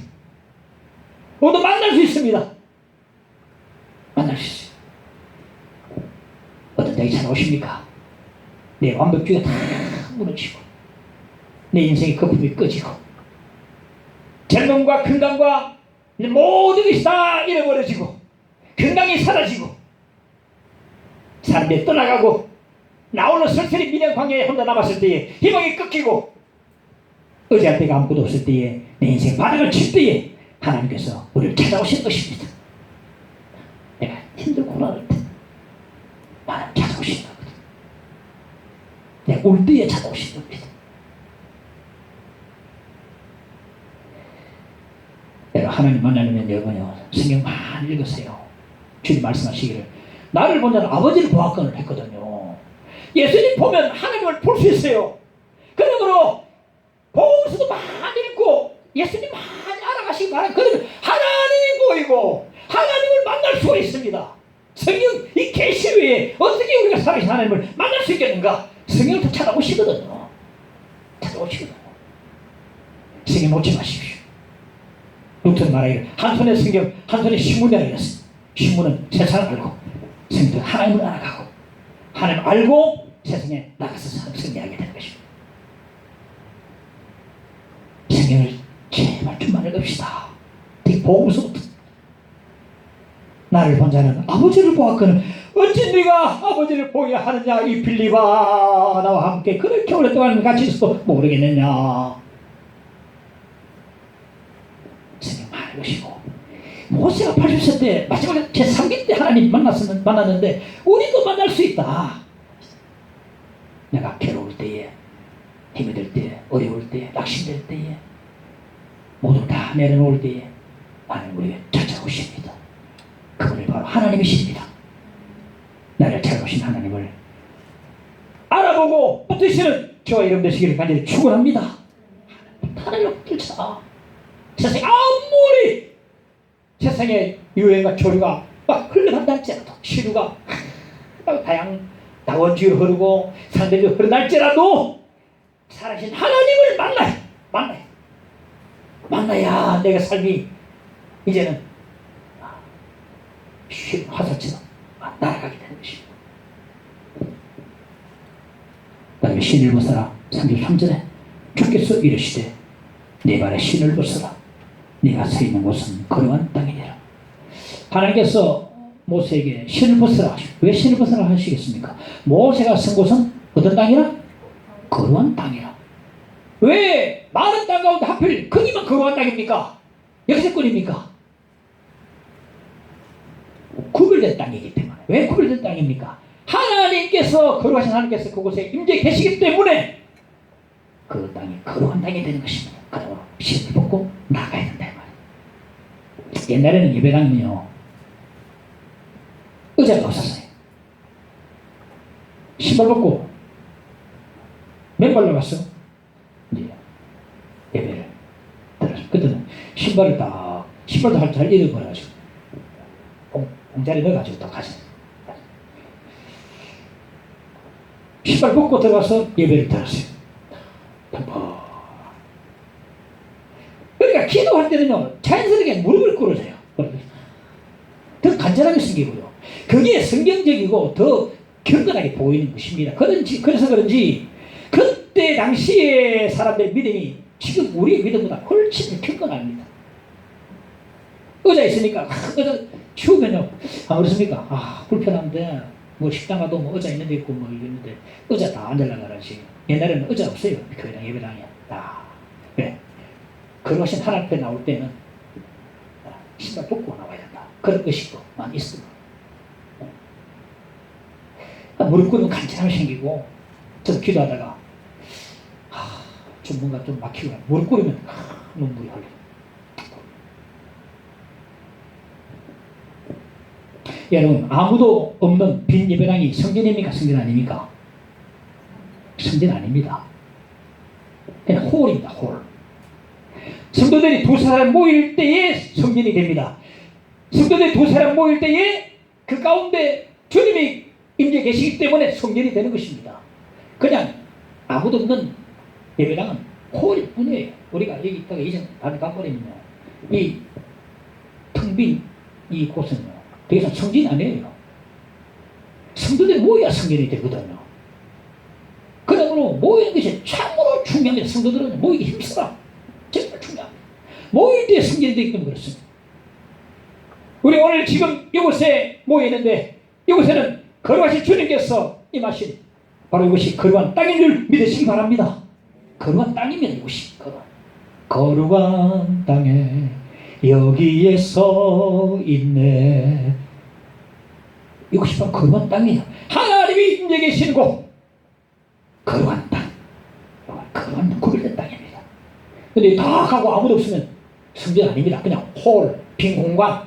모두 만날 수 있습니다. 만날 수 있어요. 어떤 적이 찾아오십니까? 내 완벽주의가 다 무너지고 내 인생의 거품이 꺼지고 젊음과 건강과 모든 것이 다 잃어버려지고 건강이 사라지고 사람들이 떠나가고 나 홀로 설설이 미련 광야에 혼자 남았을 때에 희망이 끊기고 의지할 데가 아무것도 없을 때에 내 인생 바닥을 칠 때에 하나님께서 우리를 찾아오신 것입니다. 내가 힘들고 고난할 때 하나님 찾아오신 거거든. 내가 울 때에 찾아오신 겁니다. 여러분 하나님 만나려면 여러분요 성경 많이 읽으세요. 주님 말씀하시기를 나를 본 자는 아버지를 보았거늘 했거든요. 예수님 보면 하나님을 볼 수 있어요. 그러므로 복음서도 많이 읽고 예수님 많이 알아가시기 바랍니다. 그러면 하나님이 보이고 하나님을 만날 수가 있습니다. 성경 이 계시 외에 어떻게 우리가 살아계신 하나님을 만날 수 있겠는가? 성경을 다 찾아오시거든요. 찾아오시거든요. 성경 놓지 마십시오. 루터는 말하기를 한 손에 성경 한 손에 신문이라고 했어요. 신문은 세상을 알고 성경은 하나님을 알아가고 하나님을 알고 세상에 나가서 승리하게 되는 것입니다. 성경을 제발 좀 많이 읽읍시다. 특히 복음서부터 나를 본 자는 아버지를 보았거늘 어찌 네가 아버지를 보여야 하느냐 이 빌립아 나와 함께 그렇게 오랫동안 같이 있어도 모르겠느냐. 성경 많이 읽으시고 모세가 80세 때 마지막 제3기 때 하나님 만났는데 우리도 만날 수 있다. 내가 괴로울 때에 힘이 들 때 어려울 때 낙심될 때에 모두 다 내려놓을 때에 하나님 우리에게 찾아오십니다. 그분이 바로 하나님이십니다. 나를 찾아오신 하나님을 알아보고 붙드시는 저와 여러분 되시기를 간절히 축원합니다. 하나님을 붙들자. 세상에 아무리 세상에 유행과 조류가 막 흘러간다 할지라도 시류가 다원주의로 흐르고 상대적으로 흐른날지라도 살아계신 하나님을 만나야 내가 삶이 이제는 쉬운 화살처럼 날아가게 되는 것입니다. 그 다음에 신을 벗어라 33절에 주께서 이르시되 내 발에 신을 벗어라 네가 서 있는 곳은 거룩한 땅이니라. 하나님께서 모세에게 신을 벗어라 하시고 왜 신을 벗어라 하시겠습니까? 모세가 선 곳은 어떤 땅이라? 거룩한 땅이라. 왜 많은 땅 가운데 하필 거기만 거룩한 땅입니까? 역세권입니까? 구별된 땅이기 때문에. 왜 구별된 땅입니까? 하나님께서 거룩하신 하나님께서 그곳에 임재 계시기 때문에 그 땅이 거룩한 땅이 되는 것입니다. 그러므로 신을 벗고 나가야 된다 이 말이에요. 옛날에는 예배당이면요 의자가 없었어요. 신발 벗고 맨발로 갔어. 이제 예배를 들었어요. 그때는 신발도 잘 잃어버려가지고 공자리 넣어가지고 또 가서 신발 벗고 들어가서 예배를 드렸어요. 그러니까 기도할 때는요, 자연스럽게 무릎을 꿇어줘요. 더 간절하게 생기고요. 그게 성경적이고 더 경건하게 보이는 것입니다. 그래서 그런지 그때 당시에 사람들의 믿음이 지금 우리의 믿음보다 훨씬 경건합니다. 의자 있으니까 의자 추우면요, 안 그렇습니까? 불편한데 뭐 식당 가도 뭐 의자 있는 데 있고 뭐 있는데 의자 다 앉으려고 그러지. 옛날에는 의자 없어요. 교회당 예배당에. 네. 걸어가신 하나님 앞에 나올 때는 신발 벗고 나와야 된다. 그런 의식도만 있습니다. 무릎 꿇으면 간절함이 생기고, 저도 기도하다가 좀 뭔가 좀 막히고 무릎 꿇으면 눈물이 흘러요. 여러분, 아무도 없는 빈 예배당이 성전입니까? 성전 아닙니까? 성전 아닙니다. 그냥 홀입니다. 홀. 성도들이 두 사람 모일 때에 성전이 됩니다. 성도들이 두 사람 모일 때에 그 가운데 주님이 임재 계시기 때문에 성전이 되는 것입니다. 그냥 아무도 없는 예배당은 홀일 뿐이에요. 우리가 여기 있다가 이전 다른 가버리면요, 이 텅 빈 이 곳은요, 더 이상 성전이 아니에요. 성도들이 모여야 성전이 되거든요. 그러므로 모이는 것이 참으로 중요합니다. 성도들은 모이기 힘쓰라. 정말 중요합니다. 모일 때 성전이 되기 때문에 그렇습니다. 우리 오늘 지금 이곳에 모여있는데, 이곳에는 거룩하신 주님께서 임하신 바로 이것이 거룩한 땅인 줄 믿으시기 바랍니다. 거룩한 땅입니다. 이곳이 거룩한 땅에 여기에 서 있네. 이것이 바로 거룩한 땅이에요. 하나님이 임재 계시는 곳, 거룩한 땅, 거룩한 구별된 땅입니다. 근데 다 가고 아무도 없으면 성전 아닙니다. 그냥 홀, 빈 공간.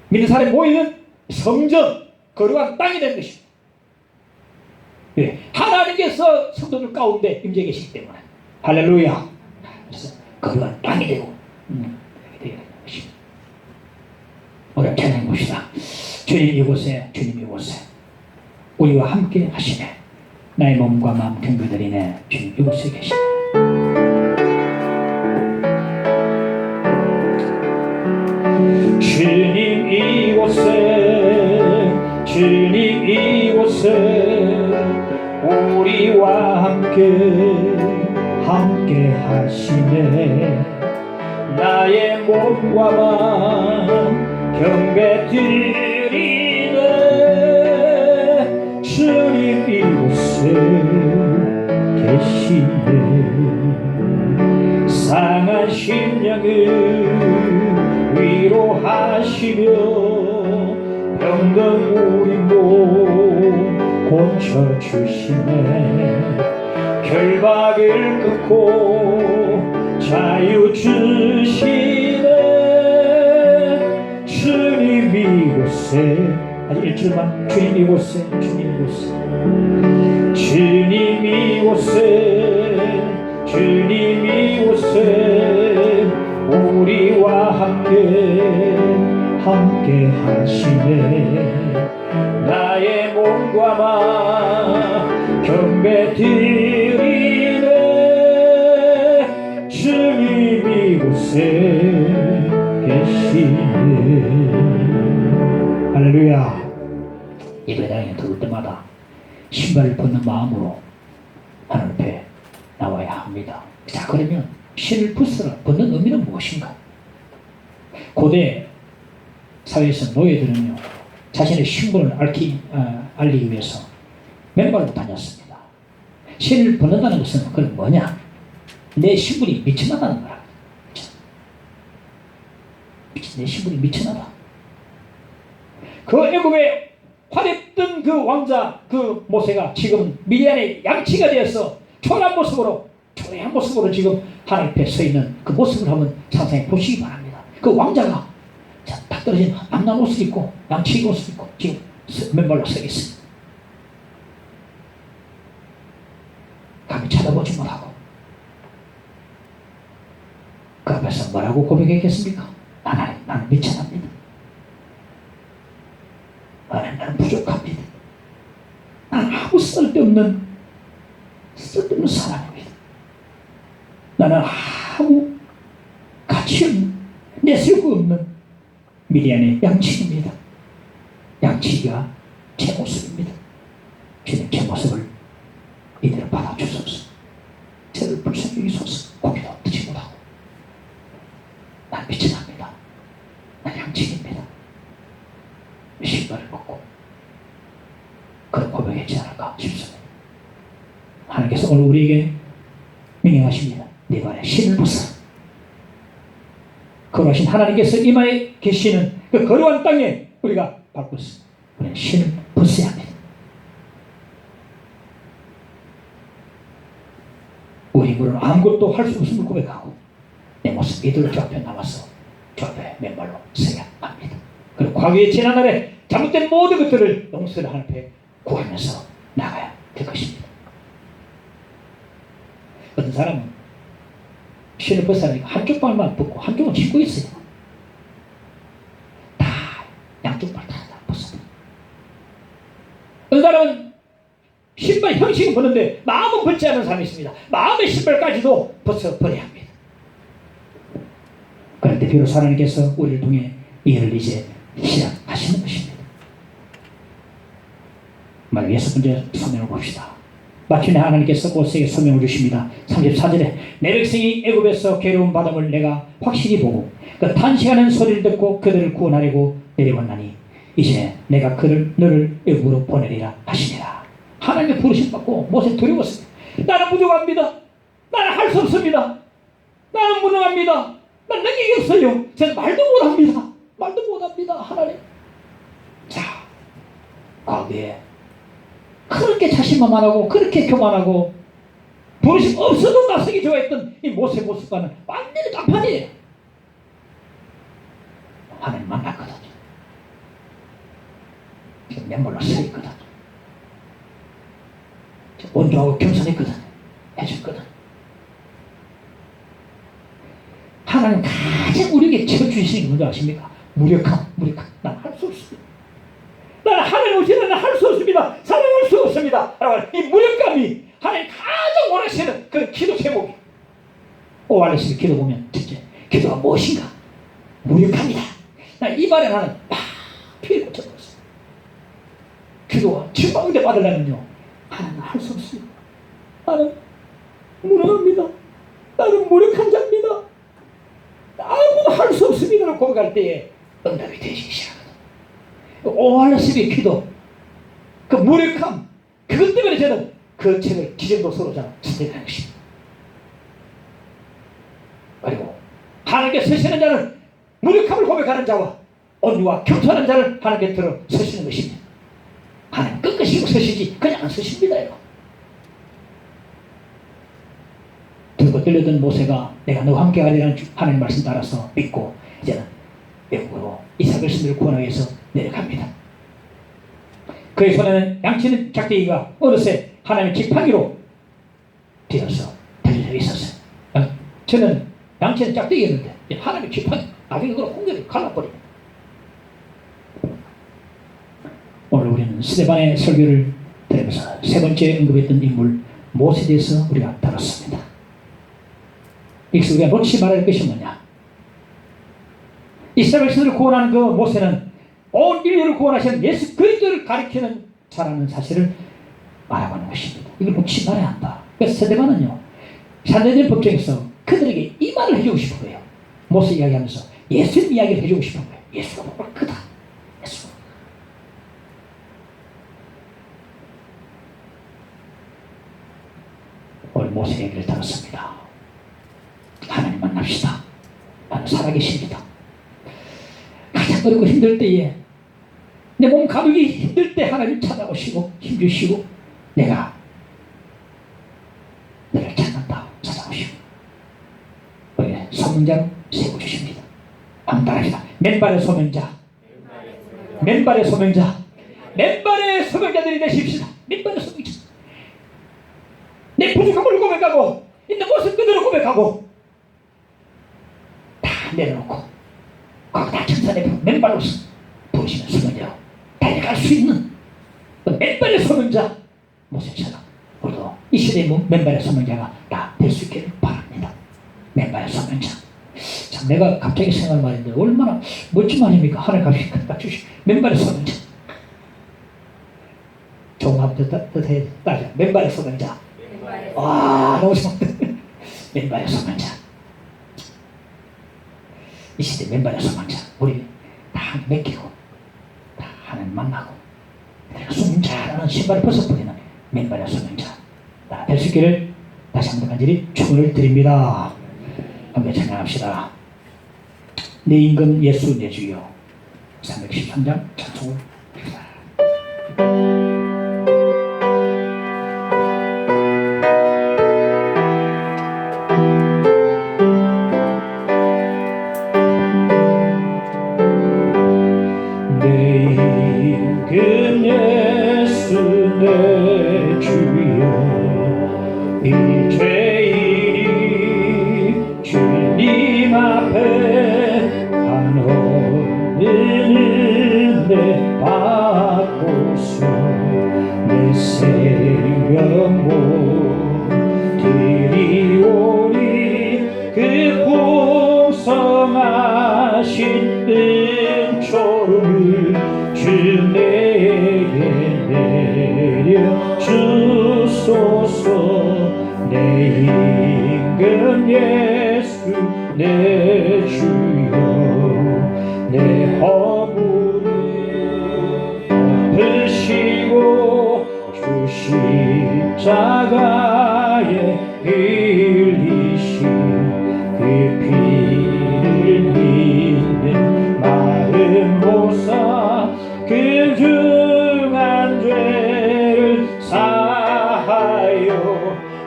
믿는 사람이 모이는 성전, 거룩한 땅이 되는 것입니다. 네. 하나님께서 성도들 가운데 임재 계시기 때문에, 할렐루야. 그래서 거룩한 땅이 되고 되게 되는 것입니다. 오늘 찬양해 봅시다. 주님 이곳에 우리와 함께 하시네. 나의 몸과 마음 경배드리네. 주님 이곳에 계시네. 주님 이곳에 우리와 함께 하시네. 나의 몸과 마음 경배드리네. 주님 이곳에 계시네. 상한 심령을 위로하시며 병든 우리 몸 고쳐주시네. 결박을 끊고 자유 주시네. 주님 이곳에, 아직 1절만. 주님 이곳에 우리와 함께 하시네. 나의 몸과 마음 경배드리네. 주님 이곳에 계시네. 할렐루야. 예배당에 들어올 때마다 신발을 벗는 마음으로 하나님 앞에 나와야 합니다. 자, 그러면 신을 벗는 의미는 무엇인가? 고대 사회에서 노예들은요, 자신의 신분을 알리기 위해서 맨발로 다녔습니다. 신을 벗는다는 것은 그건 뭐냐? 내 신분이 미천하다는 거라. 내 신분이 미천하다. 그 애굽에 화냈던 그 왕자, 그 모세가 지금 미디안의 양치가 되어서 초라한 모습으로 지금 하나님 앞에 서 있는 그 모습을 한번 상상해 보시기 바랍니다. 그 왕자가 딱 떨어진 암난 옷을 입고 양치 옷을 입고 지금 맨발로 서 있습니다. 감히 쳐다보지 못하고 그 앞에서 뭐라고 고백했겠습니까? 하나님, 나는 미천합니다. 하나님, 나는 부족합니다. 나는 아무 없는 쓸데없는 사람입니다. 나는 아무 가치 없는, 내세우고 없는 미디안의 양치기입니다. 양치기가 제 모습입니다. 주님, 제 모습을 이대로 받아주소서. 저를 불쌍히 여기소서. 고기도 듣지 못하고 난 빛이 납니다. 난 양치기입니다. 신발을 벗고 그런 고백했지 않을까 싶습니다. 하나님께서 오늘 우리에게 명령하십니다. 네 발에 신을 벗어. 거룩하신 하나님께서 이마에 계시는 그 거룩한 땅에 우리가 밟고서 우리는 신을 벗어야 합니다. 우리 물은 아무것도 할 수 없음을 고백하고 내 모습 이대로 주 앞에 남아서 주 앞에 맨발로 서야 합니다. 그리고 과거의 지난날에 잘못된 모든 것들을 용서를 하나님 앞에 구하면서 나가야 될 것입니다. 어떤 사람은 신을 벗어나니까 한쪽 발만 벗고 한쪽은 신고 있어요. 다 양쪽 발 다 벗어요. 어떤 사람은 신발 형식은 벗는데 마음은 벗지 않은 사람이 있습니다. 마음의 신발까지도 벗어버려야 합니다. 그런데 비로소 하나님께서 우리를 통해 이 일을 이제 시작하시는 것입니다. 만약 6번째 소명을 봅시다. 마침내 하나님께서 모세에게 소명을 주십니다. 34절에 내 백성이 애굽에서 괴로움 받음을 내가 확실히 보고 그 탄식하는 소리를 듣고 그들을 구원하려고 내려왔나니 이제 내가 너를 애굽으로 보내리라 하시니라. 하나님의 부르심 받고 모세 두려웠습니다. 나는 부족합니다. 나는 할 수 없습니다. 나는 무능합니다. 난 능력이 없어요. 저는 말도 못합니다. 말도 못합니다. 하나님. 자, 과거에 그렇게 자신만만하고 그렇게 교만하고 부르심 없어도 나서기 좋아했던 이 모세 모습과는 완전히 딴판이에요. 하나님 만났거든요. 지금 맨발로 서 있거든. 온조하고 겸손했거든. 해줬거든. 하나님 가장 우리에게 쳐주시는 건 아십니까? 무력함. 난 할 수 없습니다. 나는 하나님 없이 나는 할 수 없습니다. 사랑할 수 없습니다. 라고 이 무력감이 하나님 가장 원하시는 그런 기도 제목이. 오알레스의 기도 보면 진짜 기도가 무엇인가? 무력합니다. 이 말에 나는 피를 꽂혀버렸어요. 기도가 지방대 받으려면요. 하나님 할 수 없습니다. 나는 무능합니다. 나는 무력한 자입니다. 아무도 할 수 없습니다라고 고백할 때에 응답이 되시기 시작합니다. 오알레스의 기도, 그 무력함, 그것 때문에 저는 그 책을 기정도서로 저는 선택한 것입니다. 그리고 하나님께 서시는 자는 무력함을 고백하는 자와 온유와 겸손한 자를 하나님께 들어 서시는 것입니다. 하나님 끝까지 서시지 그냥 안 서십니다. 들고 떨려던 모세가 내가 너와 함께 가리라는 하나님 말씀 따라서 믿고 이제는 외국으로 이스라엘 백성들을 구원하기 위해서 내려갑니다. 그의 손에는 양치는 작대기가 어느새 하나님의 지팡이로 되어서 달려져 있었어요. 저는 양치는 작대기였는데 하나님의 지팡이, 나중에 그걸 홍경이 갈라버립니다. 오늘 우리는 스데반의 설교를 들으면서 세 번째 언급했던 인물 모세에 대해서 우리가 다뤘습니다. 여기서 우리가 놓치지 말아야 할 것이 뭐냐? 이스라엘 백성들을 구원하는 그 모세는 온 인류를 구원하시는 예수 그리스도를 가리키는 자라는 사실을 알아가는 것입니다. 이걸 놓치지 말아야 한다. 그래서 스데반은요, 산헤드린 법정에서 그들에게 이 말을 해주고 싶은 거예요. 모세 이야기하면서 예수님 이야기를 해주고 싶은 거예요. 예수가 뭐가 크다. 예수가. 오늘 모세 얘기를 들었습니다. 하나님 만납시다. 나는 살아계십니다. 가장 어렵고 힘들 때에 내 몸 가누기 힘들 때 하나님 찾아오시고 힘주시고 내가 너를 찾는다 찾아오시고 소명자로 세워주십니다. 안따라합니다. 맨발의 소명자, 맨발의 소명자, 맨발의 소명자들이 되십시다. 맨발의 소명자. 내 부족함을 고백하고 있는 모습 그대로 고백하고 다 내려놓고 거기다 천산에 맨발로서 부르시는 소명자로 달려갈 수 있는 맨발의 소명자 모세처럼 이 시대의 맨발에 서는 자가 다 될 수 있기를 바랍니다. 맨발에 서는 자. 참, 내가 갑자기 생각한 말인데 얼마나 멋진 말입니까? 하늘 값이 갖다 주시. 맨발에 서는 자. 조금 한번 더 따자. 맨발에 서는 자. 와, 너무 좋다. 맨발에 서는 자. 이 시대 맨발에 서는 자. 우리 다 맡기고 다 하나님 만나고 숨 잘하는 신발을 벗어버리는 맨발에 서는 자. 다 될 수 있기를 다시 한번 간절히 축원을 드립니다. 함께 찬양합시다. 내 임금 예수 내 주여. 313장 찬송을 드립니다. 내 주여 이 죄인이 주님 앞에 한없는 은혜 받고서 내 생명 못 드리오니 그 풍성하신 은총을 주 내게 주소서. 내 임금 예수 내 주여 내 허물을 덮으시고 주 십자가에 흘리신 그 피를 믿는 마음 보사 그 중한 죄를 사하여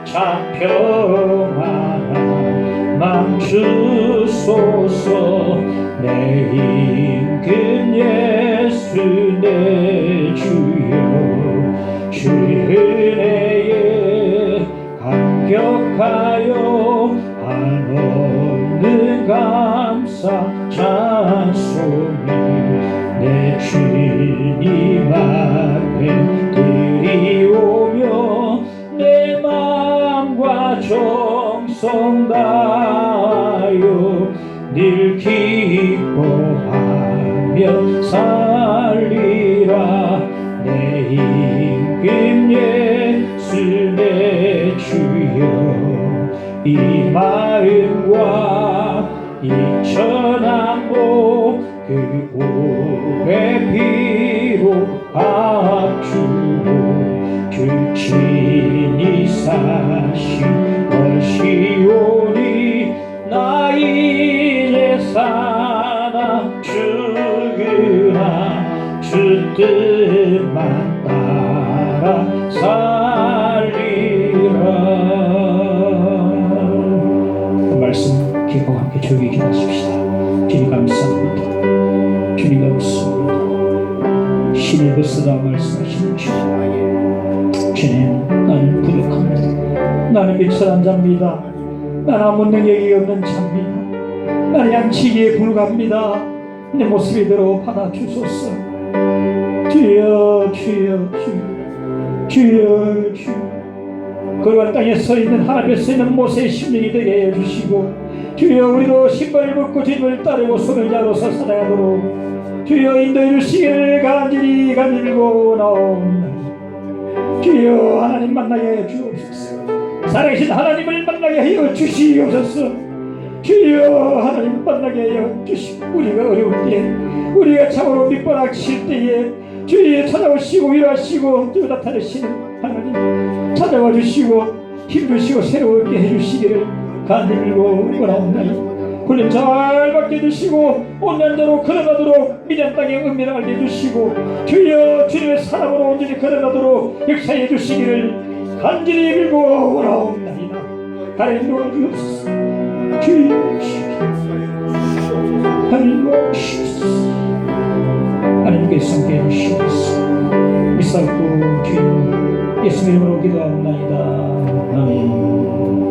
참 평안한 맘 주소서. 내 임금 예수 내 주여 주 은혜에 감격하여 한없는 감사 찬송이 내 주님 앞에 드리오며 내 마음과 정성 다하여 늘 기뻐하며 살리라. 내 임금 예수 내 주여 이 마음과 이 천한복 그 오래 피로 합주고 주 친히 사신 것이오니 나 이제 사나 죽으나 주 뜻만 따라 살리라. 그 말씀 기고 함께 조용히 기도하십시다. 주님 감사합니다. 주님 감사합니다. 신을 벗어라 말씀하시는 주님. 주님, 나는 부족합니다. 나는 미천한 자입니다. 나는 아무 능력이 없는 자입니다. 나는 양치기에 불과합니다. 내 모습 이대로 받아주소서. 주여 주여 주여 주여 주여. 거룩한 땅에 서있는 하나님에 서있는 모세의 심령이 되게 해주시고 주여 우리도 신발을 벗고 주님을 따르고 손을 잡아서 살아가도록 주여 인도해 주시기를 간절히 간절히고 나옵니다. 주여 하나님 만나게 하여 주옵소서. 살아계신 하나님을 만나게 하여 주시옵소서. 주여 하나님 만나게 하여 주시고 우리가 어려울 때 우리가 참으로 밑바닥칠 때에 주여 찾아오시고 위로하시고 주 나타내시는 하나님 찾아와 주시고 힘주시고 새롭게 해주시기를 간절히 원하옵나이다. 훈련 잘 받게 해주시고 온전한 자로 걸어가도록 미련 땅의 은밀을 알게 해주시고 주여 주님의 사랑으로 온전히 걸어가도록 역사해 주시기를 간절히 빌고 원하옵나이다. 하나님 도와주옵소서. 주여 하나님 도와주옵소서. 하나님께서 함께 해주시옵소서. 믿사옵고 주여 예수 이름으로 기도하옵나이다. 아멘.